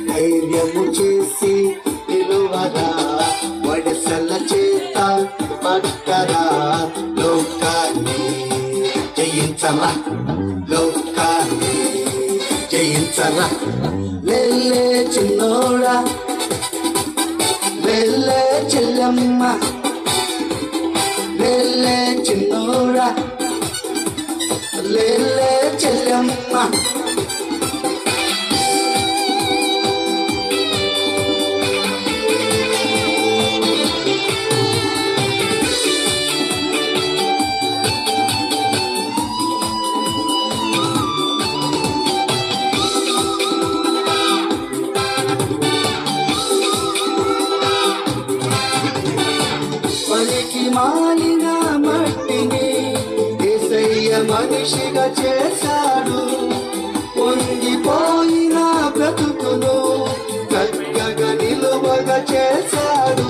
ధైర్యము చేసి నిలువరా, వడసల చేత పట్టరా, లోకాన్ని జయించరా, లోకాన్ని జయించరా. లేలే చిన్నోడా, లేలే చెల్లమ్మ, లేలే చిన్నోడా, లేలే చెల్లమ్మ. పలికి మాలిన మట్టిని యేసయ్య మనిషిగా చేశాడు, పొంగిపోయిన బ్రతుకును చక్కగా నిలువగా చేశాడు.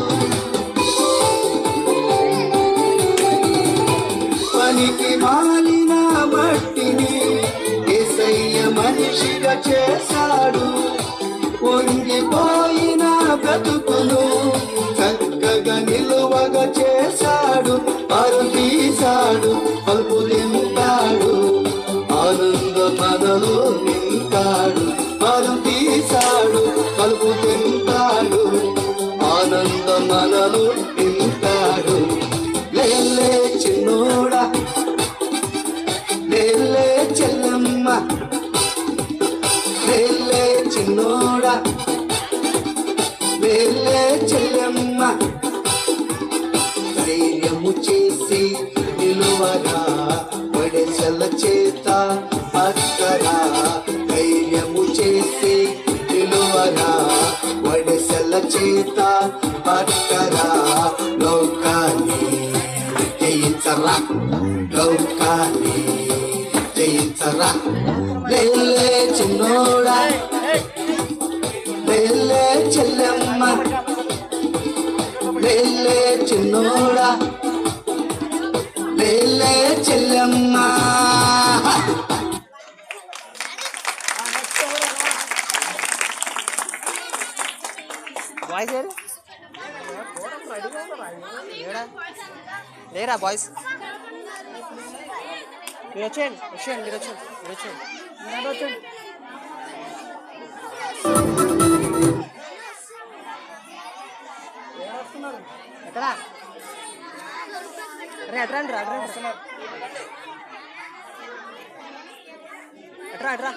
పలికి మాలిన మట్టిని యేసయ్య మనిషిగా చేశాడు, పొంగిపోయిన బ్రతుకును చక్కగా నిలువగా చేశాడు. అరుణ తీశాడు, పలుపు నింపాడు, ఆనంద మనలో నింపాడు. అరుణ తీశాడు, పలుపు నింపాడు, ఆనంద మనలో నింపాడు. లేలే చిన్నోడా, లేలే చెల్లమ్మ, లేలే చిన్నోడా, లేలే చెల్లమ్మ. ధైర్యము చేసి నిలువరా, వడసల చేత పట్టరా, ధైర్యము చేసి నిలువరా, వడసల చేత పట్టరా, లోకాన్ని జయించరా, లోకాన్ని జయించరా. లేలే చిన్నోడా, లేలే చెల్లమ్మ, లేలే చిన్నోడా, లేలే చెల్లమ్మ. బాయ్స్ లేరా? బాయ్స్ మీరు వచ్చేయండి, వచ్చేయండి, మీరు వచ్చేయండి, మీరు వచ్చేయండి, మీరు వచ్చేయండి. ఎక్కడా? అరే అట్రండి రా, అట్రండి వస్తున్నారు. అట్రా అట్రా.